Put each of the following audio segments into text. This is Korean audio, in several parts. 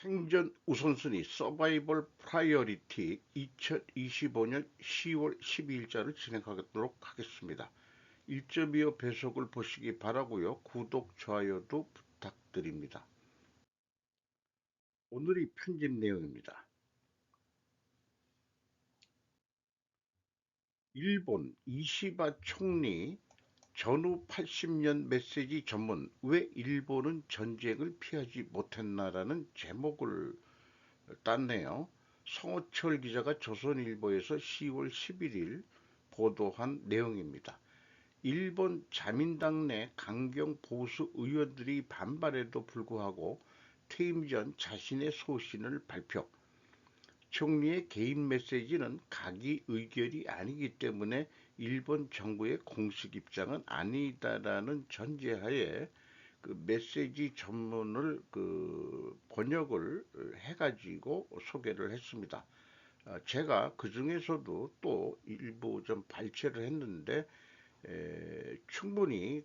생존 우선순위 서바이벌 프라이어리티 2025년 10월 12일자를 진행하도록 하겠습니다. 1.25 배속을 보시기 바라고요. 구독, 좋아요도 부탁드립니다. 오늘의 편집 내용입니다. 일본 이시바 총리 전후 80년 메시지 전문 왜 일본은 전쟁을 피하지 못했나라는 제목을 땄네요. 성호철 기자가 조선일보에서 10월 11일 보도한 내용입니다. 일본 자민당 내 강경 보수 의원들이 반발에도 불구하고 퇴임 전 자신의 소신을 발표. 총리의 개인 메시지는 각이 의결이 아니기 때문에 일본 정부의 공식 입장은 아니다라는 전제하에 그 메시지 전문을 번역을 해가지고 소개를 했습니다. 제가 그 중에서도 또 일부 좀 발췌를 했는데 충분히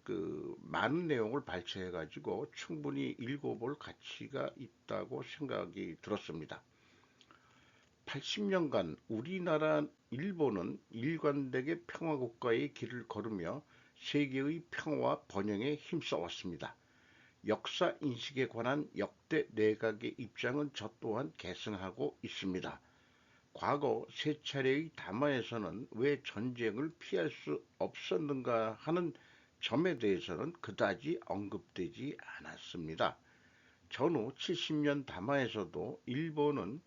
많은 내용을 발췌해가지고 충분히 읽어볼 가치가 있다고 생각이 들었습니다. 80년간 우리나라 일본은 일관되게 평화국가의 길을 걸으며 세계의 평화와 번영에 힘써왔습니다. 역사 인식에 관한 역대 내각의 입장은 저 또한 계승하고 있습니다. 과거 세 차례의 담화에서는 왜 전쟁을 피할 수 없었는가 하는 점에 대해서는 그다지 언급되지 않았습니다. 전후 70년 담화에서도 일본은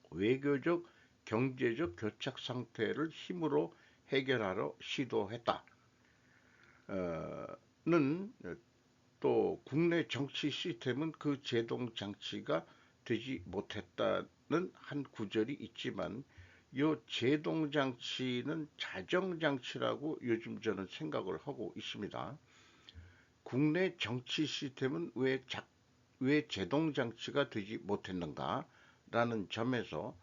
외교적, 경제적 교착 상태를 힘으로 해결하려 시도했다. 는 또 국내 정치 시스템은 그 제동 장치가 되지 못했다는 한 구절이 있지만 이 제동 장치는 자정 장치라고 요즘 저는 생각을 하고 있습니다. 국내 정치 시스템은 왜 제동 장치가 되지 못했는가라는 점에서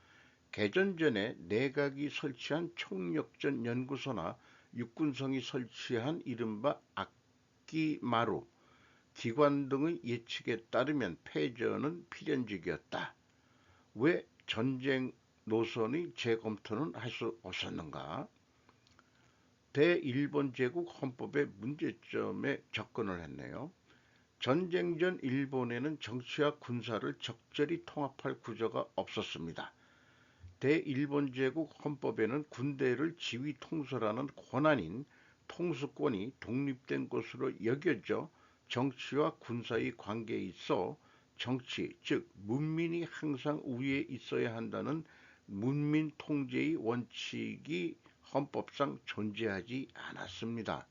개전 전에 내각이 설치한 총력전 연구소나 육군성이 설치한 이른바 아키마루 기관 등의 예측에 따르면 패전은 필연적이었다. 왜 전쟁 노선의 재검토는 할 수 없었는가? 대일본 제국 헌법의 문제점에 접근을 했네요. 전쟁 전 일본에는 정치와 군사를 적절히 통합할 구조가 없었습니다. 대일본 제국 헌법에는 군대를 지휘 통솔하는 권한인 통수권이 독립된 것으로 여겨져 정치와 군사의 관계에 있어 정치, 즉 문민이 항상 우위에 있어야 한다는 문민 통제의 원칙이 헌법상 존재하지 않았습니다.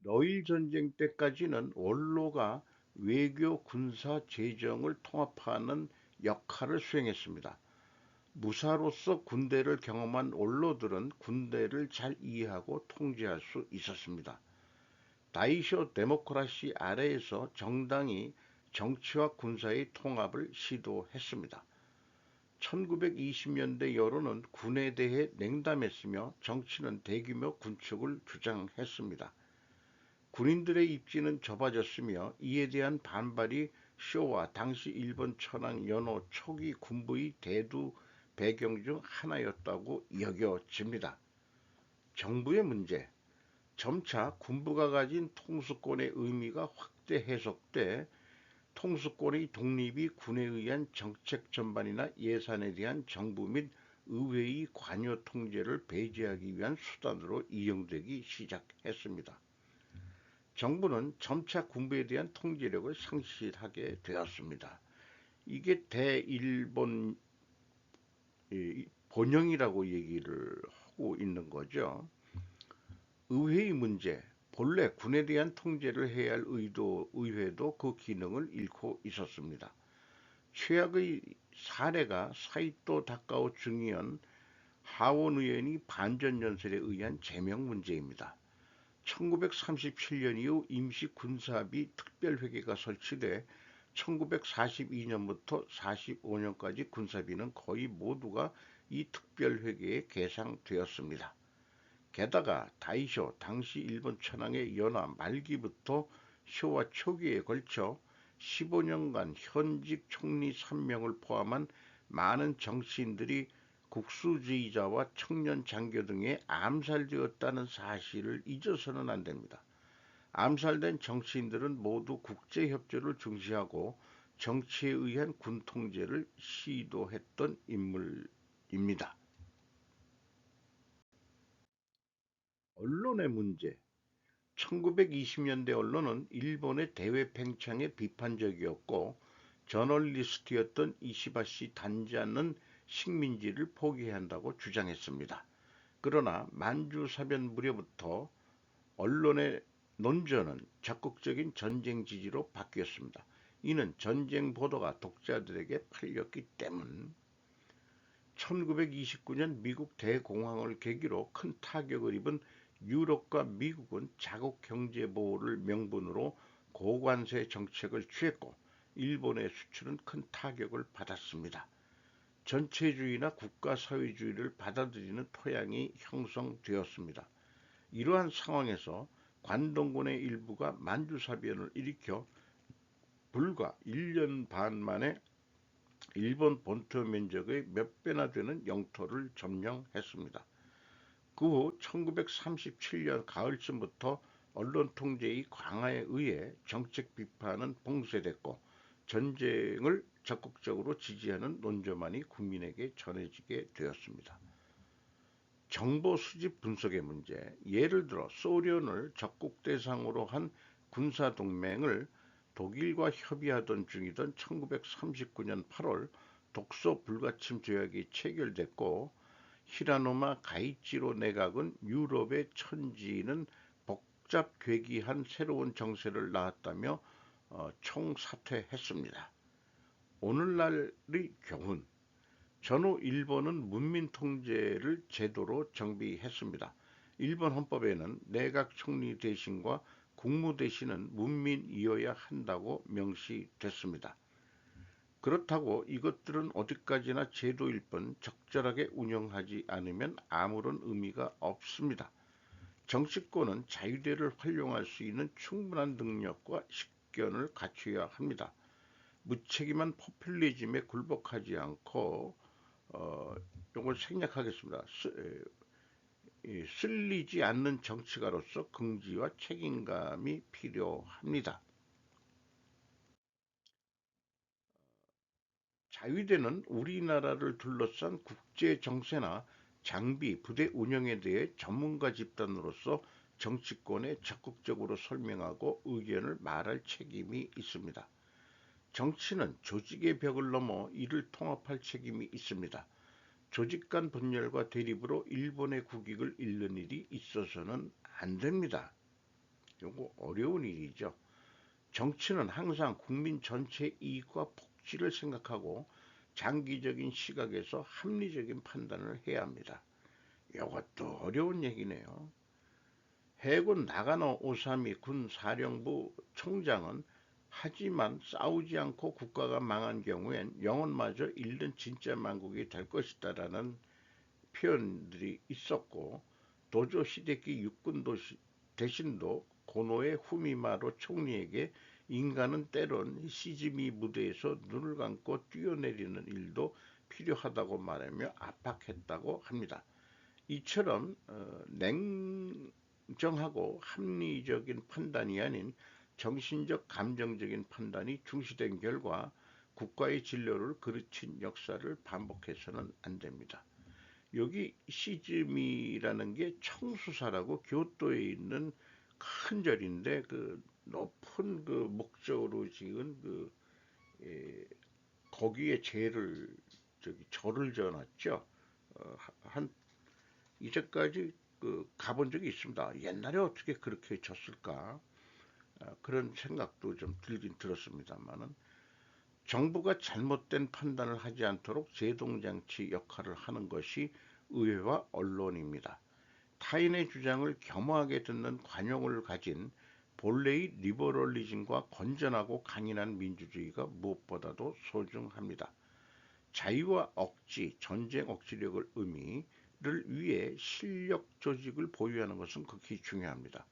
러일 전쟁 때까지는 원로가 외교, 군사, 재정을 통합하는 역할을 수행했습니다. 무사로서 군대를 경험한 원로들은 군대를 잘 이해하고 통제할 수 있었습니다. 다이쇼 데모크라시 아래에서 정당이 정치와 군사의 통합을 시도했습니다. 1920년대 여론은 군에 대해 냉담했으며 정치는 대규모 군축을 주장했습니다. 군인들의 입지는 좁아졌으며 이에 대한 반발이 쇼와 당시 일본 천황 연호 초기 군부의 대두 배경 중 하나였다고 여겨집니다. 정부의 문제, 점차 군부가 가진 통수권의 의미가 확대 해석돼 통수권의 독립이 군에 의한 정책 전반이나 예산에 대한 정부 및 의회의 관여 통제를 배제하기 위한 수단으로 이용되기 시작했습니다. 정부는 점차 군부에 대한 통제력을 상실하게 되었습니다. 이게 대일본 본영이라고 얘기를 하고 있는 거죠. 의회의 문제, 본래 군에 대한 통제를 해야 할 의회도 그 기능을 잃고 있었습니다. 최악의 사례가 사이토 다카오 중의원 하원 의원이 반전연설에 의한 제명 문제입니다. 1937년 이후 임시군사비 특별회계가 설치돼 1942년부터 45년까지 군사비는 거의 모두가 이 특별회계에 계상되었습니다. 게다가 다이쇼 당시 일본 천황의 연화 말기부터 쇼와 초기에 걸쳐 15년간 현직 총리 3명을 포함한 많은 정치인들이 국수주의자와 청년 장교 등에 암살되었다는 사실을 잊어서는 안 됩니다. 암살된 정치인들은 모두 국제협조를 중시하고 정치에 의한 군 통제를 시도했던 인물입니다. 언론의 문제. 1920년대 언론은 일본의 대외 팽창에 비판적이었고 저널리스트였던 이시바시 단자는 식민지를 포기해야 한다고 주장했습니다. 그러나 만주사변 무렵부터 언론의 논조는 적극적인 전쟁 지지로 바뀌었습니다. 이는 전쟁 보도가 독자들에게 팔렸기 때문. 1929년 미국 대공황을 계기로 큰 타격을 입은 유럽과 미국은 자국 경제 보호를 명분으로 고관세 정책을 취했고 일본의 수출은 큰 타격을 받았습니다. 전체주의나 국가사회주의를 받아들이는 토양이 형성되었습니다. 이러한 상황에서 관동군의 일부가 만주사변을 일으켜 불과 1년 반 만에 일본 본토 면적의 몇 배나 되는 영토를 점령했습니다. 그 후 1937년 가을쯤부터 언론 통제의 강화에 의해 정책 비판은 봉쇄됐고 전쟁을 적극적으로 지지하는 논조만이 국민에게 전해지게 되었습니다. 정보 수집 분석의 문제, 예를 들어 소련을 적국 대상으로 한 군사동맹을 독일과 협의하던 중이던 1939년 8월 독소 불가침 조약이 체결됐고 히라노마 가이치로 내각은 유럽의 천지는 복잡괴기한 새로운 정세를 낳았다며 총사퇴했습니다. 오늘날의 교훈. 전후 일본은 문민 통제를 제도로 정비했습니다. 일본 헌법에는 내각 총리 대신과 국무 대신은 문민이어야 한다고 명시됐습니다. 그렇다고 이것들은 어디까지나 제도일 뿐 적절하게 운영하지 않으면 아무런 의미가 없습니다. 정치권은 자유대를 활용할 수 있는 충분한 능력과 식견을 갖춰야 합니다. 무책임한 포퓰리즘에 굴복하지 않고 이걸 생략하겠습니다. 쓸리지 않는 정치가로서 긍지와 책임감이 필요합니다. 자위대는 우리나라를 둘러싼 국제 정세나 장비, 부대 운영에 대해 전문가 집단으로서 정치권에 적극적으로 설명하고 의견을 말할 책임이 있습니다. 정치는 조직의 벽을 넘어 이를 통합할 책임이 있습니다. 조직 간 분열과 대립으로 일본의 국익을 잃는 일이 있어서는 안 됩니다. 이거 어려운 일이죠. 정치는 항상 국민 전체 이익과 복지를 생각하고 장기적인 시각에서 합리적인 판단을 해야 합니다. 이것도 어려운 얘기네요. 해군 나가노 오사미 군 사령부 총장은 하지만 싸우지 않고 국가가 망한 경우엔 영혼마저 잃는 진짜 망국이 될 것이다라는 표현들이 있었고 도조 히데키 육군 대신도 고노의 후미마로 총리에게 인간은 때론 시즈미 무대에서 눈을 감고 뛰어내리는 일도 필요하다고 말하며 압박했다고 합니다. 이처럼 냉정하고 합리적인 판단이 아닌 정신적 감정적인 판단이 중시된 결과 국가의 진로를 그르친 역사를 반복해서는 안 됩니다. 여기 시즈미라는 게 청수사라고 교토에 있는 큰 절인데 그 높은 그 목적으로 지은 그 거기에 절을 지어놨죠. 한 이제까지 그 가본 적이 있습니다. 옛날에 어떻게 그렇게 졌을까? 그런 생각도 좀 들긴 들었습니다만은 정부가 잘못된 판단을 하지 않도록 제동장치 역할을 하는 것이 의회와 언론입니다. 타인의 주장을 겸허하게 듣는 관용을 가진 본래의 리버럴리즘과 건전하고 강인한 민주주의가 무엇보다도 소중합니다. 자유와 억지, 전쟁 억지력을 의미를 위해 실력 조직을 보유하는 것은 극히 중요합니다.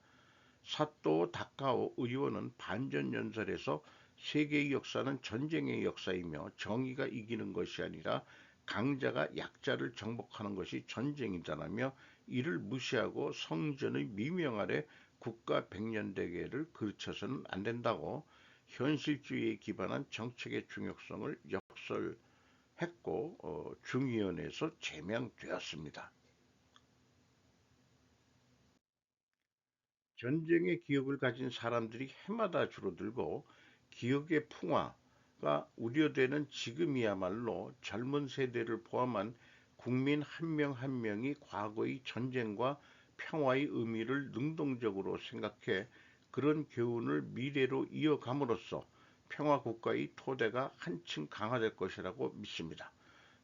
사또 다카오 의원은 반전연설에서 세계의 역사는 전쟁의 역사이며 정의가 이기는 것이 아니라 강자가 약자를 정복하는 것이 전쟁이다라며 이를 무시하고 성전의 미명 아래 국가 백년대계를 그르쳐서는 안 된다고 현실주의에 기반한 정책의 중요성을 역설했고 중위원회에서 제명되었습니다. 전쟁의 기억을 가진 사람들이 해마다 줄어들고 기억의 풍화가 우려되는 지금이야말로 젊은 세대를 포함한 국민 한 명 한 명이 과거의 전쟁과 평화의 의미를 능동적으로 생각해 그런 교훈을 미래로 이어감으로써 평화 국가의 토대가 한층 강화될 것이라고 믿습니다.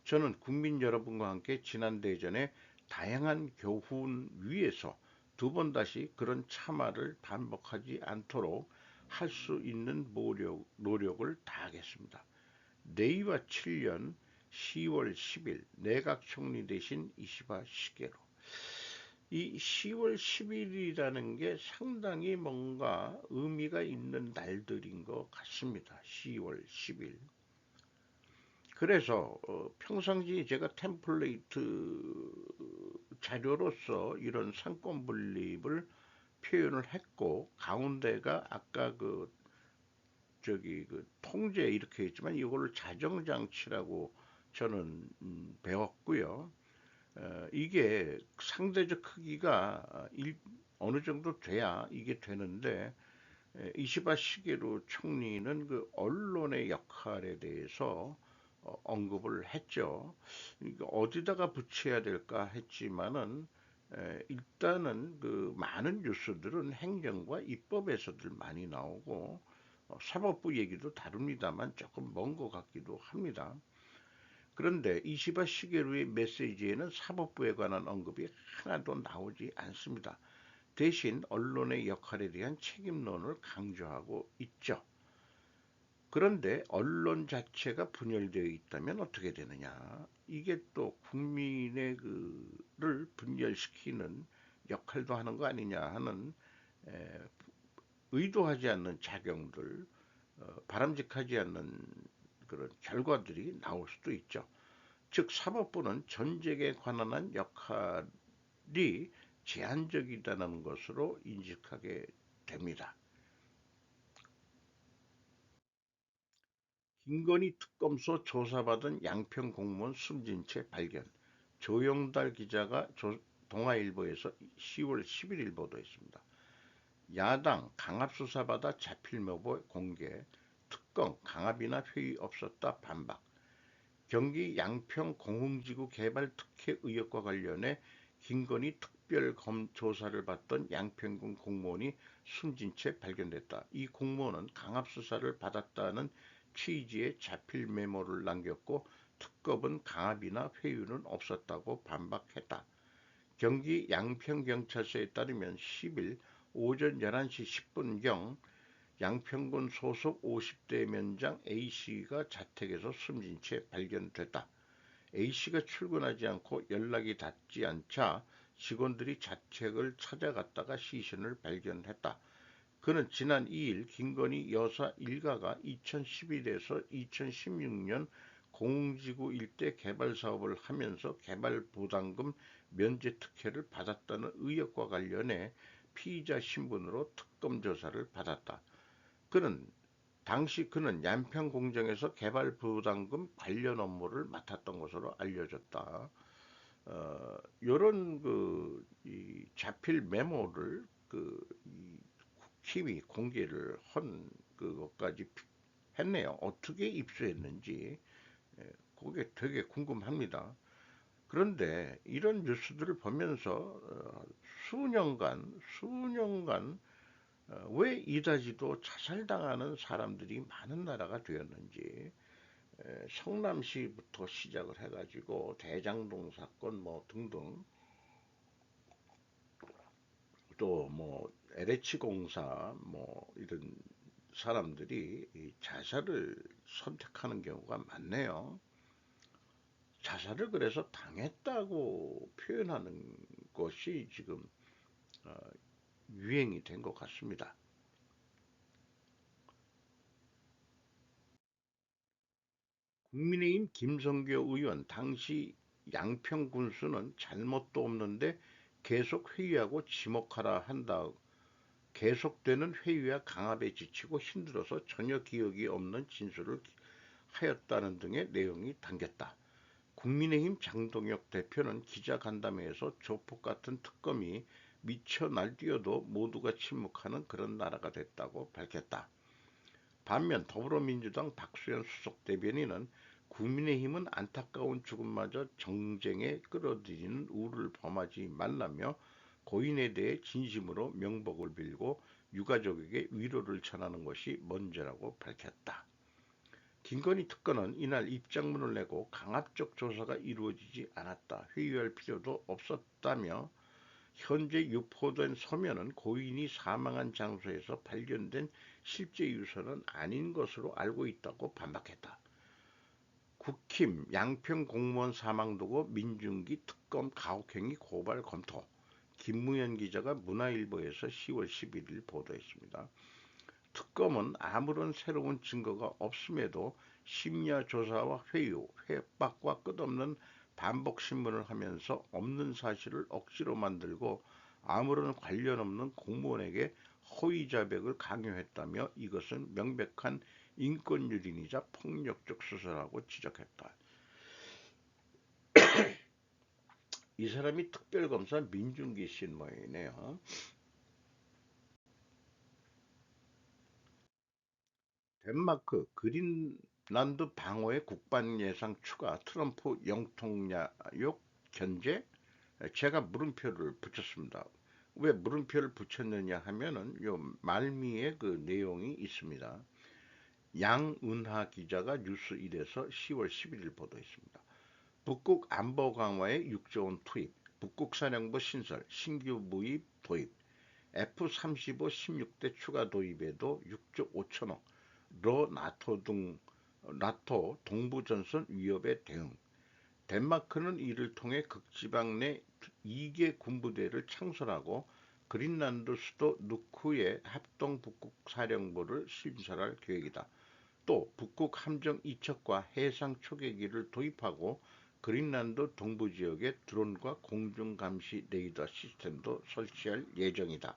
저는 국민 여러분과 함께 지난 대전의 다양한 교훈 위에서 두 번 다시 그런 참화를 반복하지 않도록 할 수 있는 노력을 다하겠습니다. 내이와 7년 10월 10일 내각 총리 대신 이시바 시게로. 이 10월 10일이라는 게 상당히 뭔가 의미가 있는 날들인 것 같습니다. 10월 10일. 그래서 평상시 제가 템플레이트 자료로서 이런 상권 분립을 표현을 했고 가운데가 아까 그 통제 이렇게 했지만 이걸를 자정장치라고 저는 배웠고요. 이게 상대적 크기가 어느 정도 돼야 이게 되는데 이시바 시게루 총리는 그 언론의 역할에 대해서 언급을 했죠. 어디다가 붙여야 될까 했지만은 일단은 그 많은 뉴스들은 행정과 입법에서들 많이 나오고 사법부 얘기도 다룹니다만 조금 먼 것 같기도 합니다. 그런데 이시바 시게루의 메시지에는 사법부에 관한 언급이 하나도 나오지 않습니다. 대신 언론의 역할에 대한 책임론을 강조하고 있죠. 그런데 언론 자체가 분열되어 있다면 어떻게 되느냐? 이게 또 국민의 그를 분열시키는 역할도 하는 거 아니냐 하는 에, 의도하지 않는 작용들, 바람직하지 않는 그런 결과들이 나올 수도 있죠. 즉 사법부는 전쟁에 관한 역할이 제한적이다는 것으로 인식하게 됩니다. 김건희 특검소 조사받은 양평 공무원 숨진 채 발견. 조영달 기자가 동아일보에서 10월 11일 보도했습니다. 야당 강압수사받아 자필 묘보 공개. 특검 강압이나 회의 없었다 반박. 경기 양평 공흥지구 개발 특혜 의혹과 관련해 김건희 특별조사를 받던 양평군 공무원이 숨진 채 발견됐다. 이 공무원은 강압수사를 받았다는 취지의 자필 메모를 남겼고 특검은 강압이나 회유는 없었다고 반박했다. 경기 양평경찰서에 따르면 10일 오전 11시 10분경 양평군 소속 50대 면장 A씨가 자택에서 숨진 채 발견됐다. A씨가 출근하지 않고 연락이 닿지 않자 직원들이 자택을 찾아갔다가 시신을 발견했다. 그는 지난 2일 김건희 여사 일가가 2011에서 2016년 공흥지구 일대 개발 사업을 하면서 개발 부담금 면제 특혜를 받았다는 의혹과 관련해 피의자 신분으로 특검 조사를 받았다. 그는 당시 그는 양평 공장에서 개발 부담금 관련 업무를 맡았던 것으로 알려졌다. 요런 이 자필 메모를 이 국힘이 공개를 한 그것까지 했네요. 어떻게 입수했는지 그게 되게 궁금합니다. 그런데 이런 뉴스들을 보면서 수년간 왜 이다지도 자살당하는 사람들이 많은 나라가 되었는지 성남시부터 시작을 해가지고 대장동 사건 뭐 등등 또 뭐 LH 공사 뭐 이런 사람들이 이 자살을 선택하는 경우가 많네요. 자살을 그래서 당했다고 표현하는 것이 지금 어, 유행이 된 것 같습니다. 국민의힘 김성교 의원 당시 양평 군수는 잘못도 없는데 계속 회유하고 지목하라 한다. 계속되는 회유와 강압에 지치고 힘들어서 전혀 기억이 없는 진술을 하였다는 등의 내용이 담겼다. 국민의힘 장동혁 대표는 기자간담회에서 조폭 같은 특검이 미쳐 날뛰어도 모두가 침묵하는 그런 나라가 됐다고 밝혔다. 반면 더불어민주당 박수현 수석 대변인은 국민의힘은 안타까운 죽음마저 정쟁에 끌어들이는 우를 범하지 말라며 고인에 대해 진심으로 명복을 빌고 유가족에게 위로를 전하는 것이 먼저라고 밝혔다. 김건희 특검은 이날 입장문을 내고 강압적 조사가 이루어지지 않았다. 회유할 필요도 없었다며 현재 유포된 서면은 고인이 사망한 장소에서 발견된 실제 유서는 아닌 것으로 알고 있다고 반박했다. 국힘 양평 공무원 사망 두고 민중기 특검 가혹행위 고발 검토. 김무현 기자가 문화일보에서 10월 11일 보도했습니다. 특검은 아무런 새로운 증거가 없음에도 심야 조사와 회유, 회박과 끝없는 반복 신문을 하면서 없는 사실을 억지로 만들고 아무런 관련 없는 공무원에게 허위 자백을 강요했다며 이것은 명백한 인권유린이자 폭력적 수사라고 지적했다. 이 사람이 특별검사 민중기 씨인 모양이네요. 덴마크 그린란드 방어의 국방 예상 추가 트럼프 영통야욕 견제. 제가 물음표를 붙였습니다. 왜 물음표를 붙였느냐 하면은 요 말미에 그 내용이 있습니다. 양은하 기자가 뉴스1에서 10월 11일 보도했습니다. 북극 안보 강화에 6조 원 투입, 북극 사령부 신설, 신규 무기 도입, F-35 16대 추가 도입에도 6조 5천억, 나토 등 나토 동부전선 위협에 대응. 덴마크는 이를 통해 극지방 내 2개 군부대를 창설하고 그린란드 수도 누크의 합동 북극 사령부를 신설할 계획이다. 또 북극 함정 2척과 해상 초계기를 도입하고 그린란드 동부 지역에 드론과 공중 감시 레이더 시스템도 설치할 예정이다.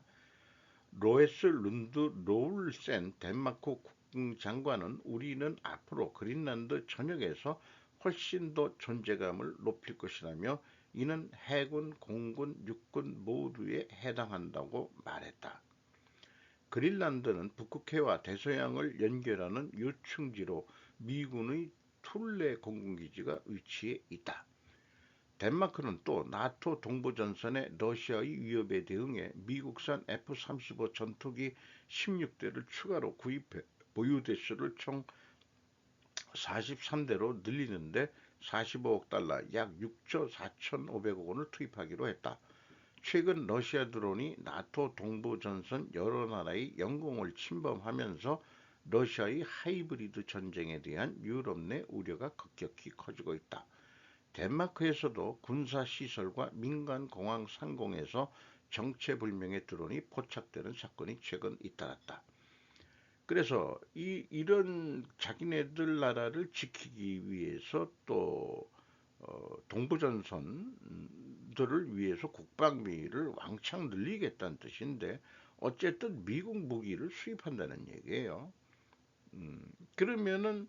로에스 룬드 로울센 덴마크 국방장관은 우리는 앞으로 그린란드 전역에서 훨씬 더 존재감을 높일 것이라며 이는 해군, 공군, 육군 모두에 해당한다고 말했다. 그린란드는 북극해와 대서양을 연결하는 요충지로 미군의 툴레 공군기지가 위치해 있다. 덴마크는 또 나토 동부전선의 러시아의 위협에 대응해 미국산 F-35 전투기 16대를 추가로 구입해 보유 대수를 총 43대로 늘리는데 45억 달러 약 6조 4,500억 원을 투입하기로 했다. 최근 러시아 드론이 나토 동부전선 여러 나라의 영공을 침범하면서 러시아의 하이브리드 전쟁에 대한 유럽 내 우려가 급격히 커지고 있다. 덴마크에서도 군사시설과 민간 공항 상공에서 정체불명의 드론이 포착되는 사건이 최근 잇따랐다. 그래서 이런 자기네들 나라를 지키기 위해서 또 동부전선들을 위해서 국방비를 왕창 늘리겠다는 뜻인데 어쨌든 미국 무기를 수입한다는 얘기예요. 그러면은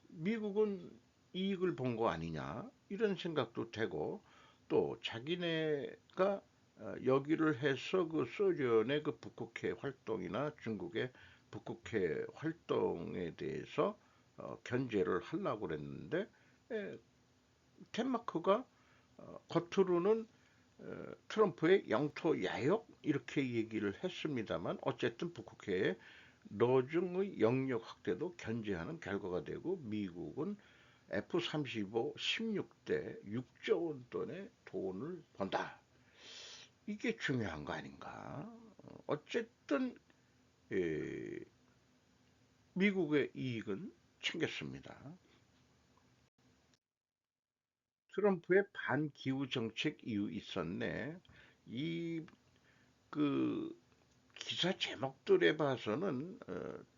미국은 이익을 본 거 아니냐 이런 생각도 되고 또 자기네가 여기를 해서 그 소련의 그 북극해 활동이나 중국의 북극해 활동에 대해서 견제를 하려고 그랬는데 에, 덴마크가 겉으로는 트럼프의 영토 야욕 이렇게 얘기를 했습니다만 어쨌든 북극해에 러중의 영역 확대도 견제하는 결과가 되고 미국은 F-35 16대 6조 원 돈의 돈을 번다. 이게 중요한 거 아닌가? 어쨌든 에, 미국의 이익은 챙겼습니다. 트럼프의 반기후 정책 이유 있었네. 이 그 기사 제목들에 봐서는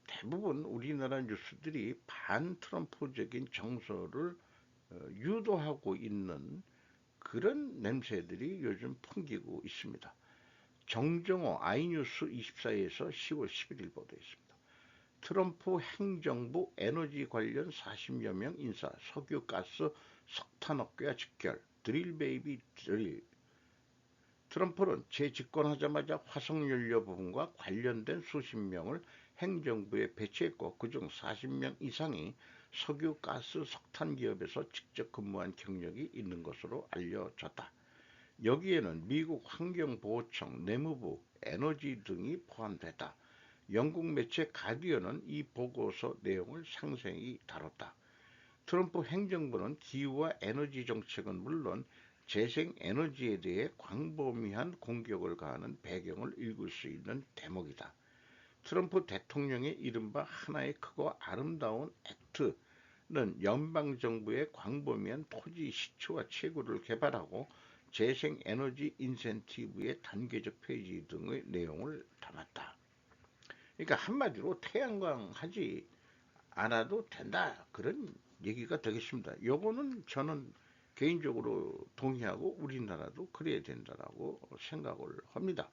대부분 우리나라 뉴스들이 반 트럼프적인 정서를 유도하고 있는 그런 냄새들이 요즘 풍기고 있습니다. 정정호 아이뉴스 24에서 10월 11일 보도했습니다. 트럼프 행정부 에너지 관련 40여 명 인사, 석유, 가스, 석탄업계와 직결, 드릴 베이비 드릴. 트럼프는 재집권하자마자 화석연료 부분과 관련된 수십 명을 행정부에 배치했고 그중 40명 이상이 석유, 가스, 석탄 기업에서 직접 근무한 경력이 있는 것으로 알려졌다. 여기에는 미국 환경보호청, 내무부, 에너지 등이 포함됐다. 영국 매체 가디언은 이 보고서 내용을 상세히 다뤘다. 트럼프 행정부는 기후와 에너지 정책은 물론 재생 에너지에 대해 광범위한 공격을 가하는 배경을 읽을 수 있는 대목이다. 트럼프 대통령의 이른바 하나의 크고 아름다운 액트는 연방정부의 광범위한 토지 시초와 채굴을 개발하고 재생에너지 인센티브의 단계적 폐지 등의 내용을 담았다. 그러니까 한마디로 태양광 하지 않아도 된다. 그런 얘기가 되겠습니다. 요거는 저는 개인적으로 동의하고 우리나라도 그래야 된다라고 생각을 합니다.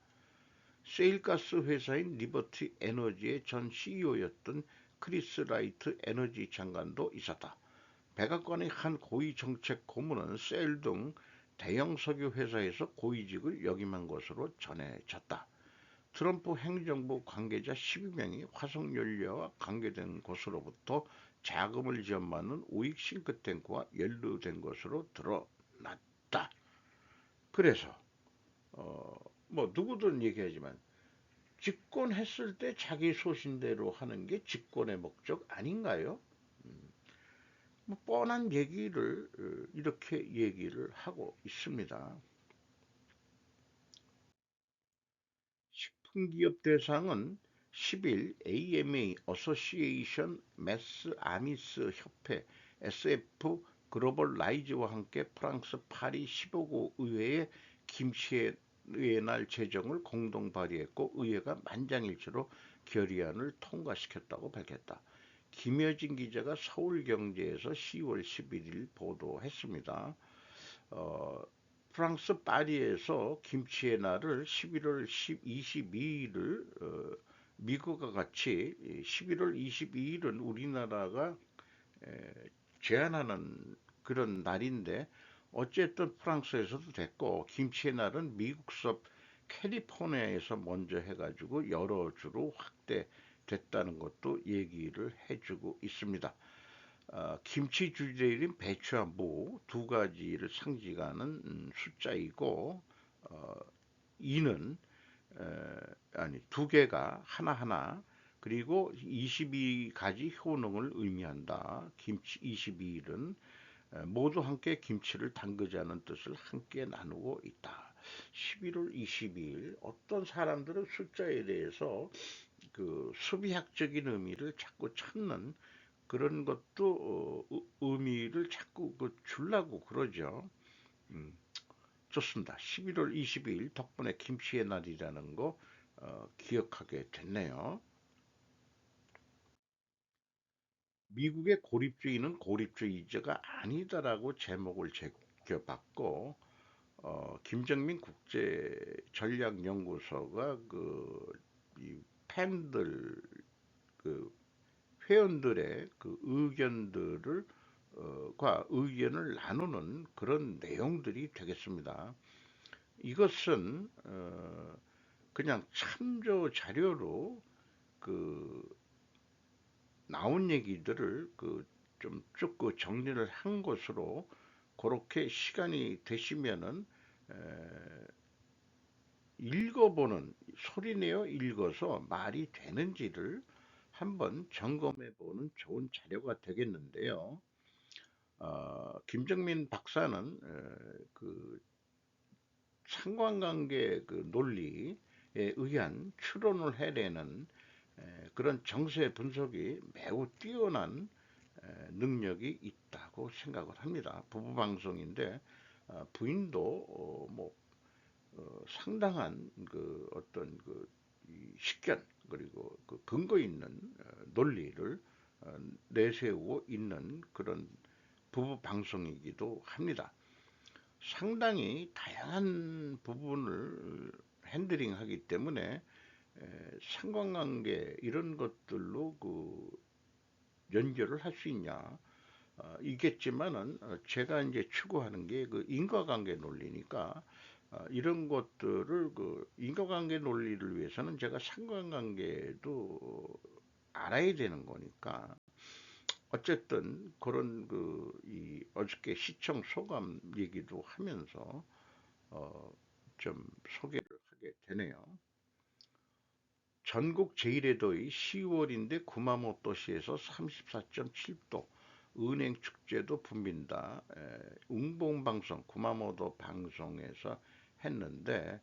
세일가스 회사인 리버티 에너지의 전 CEO였던 크리스 라이트 에너지 장관도 있었다. 백악관의 한 고위 정책 고문은 셀 등 대형 석유 회사에서 고위직을 역임한 것으로 전해졌다. 트럼프 행정부 관계자 12명이 화석연료와 관계된 곳으로부터 자금을 지원받는 우익 싱크탱크와 연루된 것으로 드러났다. 그래서 뭐 누구든 얘기하지만 집권했을 때 자기 소신대로 하는 게 집권의 목적 아닌가요? 뭐 뻔한 얘기를 이렇게 얘기를 하고 있습니다. 식품기업 대상은 10일 AMA 어소시에이션 매스 아미스 협회 SF 글로벌 라이즈와 함께 프랑스 파리 15구 의회의 김치의 날 제정을 공동 발의했고 의회가 만장일치로 결의안을 통과시켰다고 밝혔다. 김여진 기자가 서울경제에서 10월 11일 보도했습니다. 어, 프랑스 파리에서 김치의 날을 11월 22일을 미국과 같이 11월 22일은 우리나라가 제안하는 그런 날인데 어쨌든 프랑스에서도 됐고 김치의 날은 미국 섭 캘리포니아에서 먼저 해가지고 여러 주로 확대됐다는 것도 얘기를 해주고 있습니다. 김치 주재료인 배추와 무 두 가지를 상징하는 숫자이고 어, 이는 아니 두 개가 하나하나 그리고 22가지 효능을 의미한다. 김치 22일은 모두 함께 김치를 담그자는 뜻을 함께 나누고 있다. 11월 22일 어떤 사람들은 숫자에 대해서 그 수비학적인 의미를 자꾸 찾는 그런 것도 의미를 자꾸 주려고 그러죠. 음, 좋습니다. 11월 22일 덕분에 김치의 날이라는 거 기억하게 됐네요. 미국의 고립주의는 고립주의자가 아니다라고 제목을 제껴봤고 김정민 국제전략연구소가 이 팬들 그 회원들의 그 의견들을 과 의견을 나누는 그런 내용들이 되겠습니다. 이것은 그냥 참조 자료로 그 나온 얘기들을 그 좀 쭉 그 정리를 한 것으로 그렇게 시간이 되시면은 에, 읽어보는 소리내어 읽어서 말이 되는지를 한번 점검해 보는 좋은 자료가 되겠는데요. 김정민 박사는 그 상관관계 그 논리에 의한 추론을 해내는 그런 정세 분석이 매우 뛰어난 능력이 있다고 생각을 합니다. 부부 방송인데 부인도 뭐 상당한 그 어떤 그 이 식견 그리고 그 근거 있는 논리를 내세우고 있는 그런 부부 방송이기도 합니다. 상당히 다양한 부분을 핸들링하기 때문에 상관관계 이런 것들로 그 연결을 할 수 있냐 있겠지만은 제가 이제 추구하는 게 그 인과관계 논리니까 이런 것들을 그 인과관계 논리를 위해서는 제가 상관관계도 알아야 되는 거니까 어쨌든 그런 그 이 어저께 시청 소감 얘기도 하면서 어 좀 소개를 하게 되네요. 전국 제일의 더위 10월인데 구마모토시에서 34.7도 은행 축제도 붐빈다. 웅봉방송 구마모토 방송에서 했는데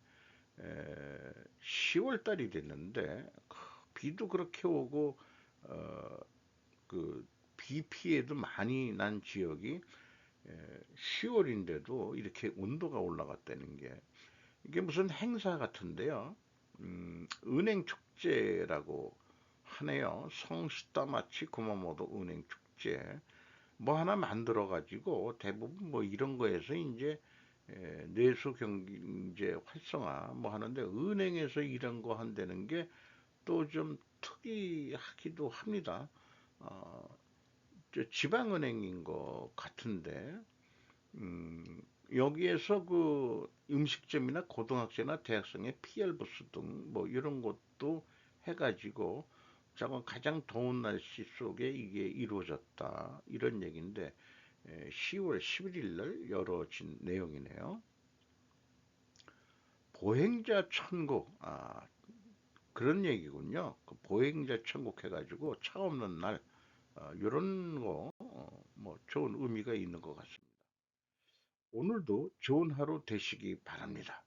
10월 달이 됐는데 비도 그렇게 오고 어, 그 비 피해도 많이 난 지역이 10월인데도 이렇게 온도가 올라갔다는 게 이게 무슨 행사 같은데요. 은행 축제라고 하네요. 성시다마치 구마모도 은행 축제. 뭐 하나 만들어 가지고 대부분 뭐 이런 거에서 이제 내수 경제 활성화 뭐 하는데 은행에서 이런 거 한다는 게 또 좀 특이하기도 합니다. 어, 지방은행인 것 같은데 음, 여기에서 그 음식점이나 고등학생이나 대학생의 PR 부스 등 뭐 이런 것도 해가지고 저건 가장 더운 날씨 속에 이게 이루어졌다 이런 얘기인데 10월 11일 날 열어진 내용이네요. 보행자 천국 그런 얘기군요. 그 보행자 천국 해가지고 차 없는 날 이런 거 뭐 좋은 의미가 있는 것 같습니다. 오늘도 좋은 하루 되시기 바랍니다.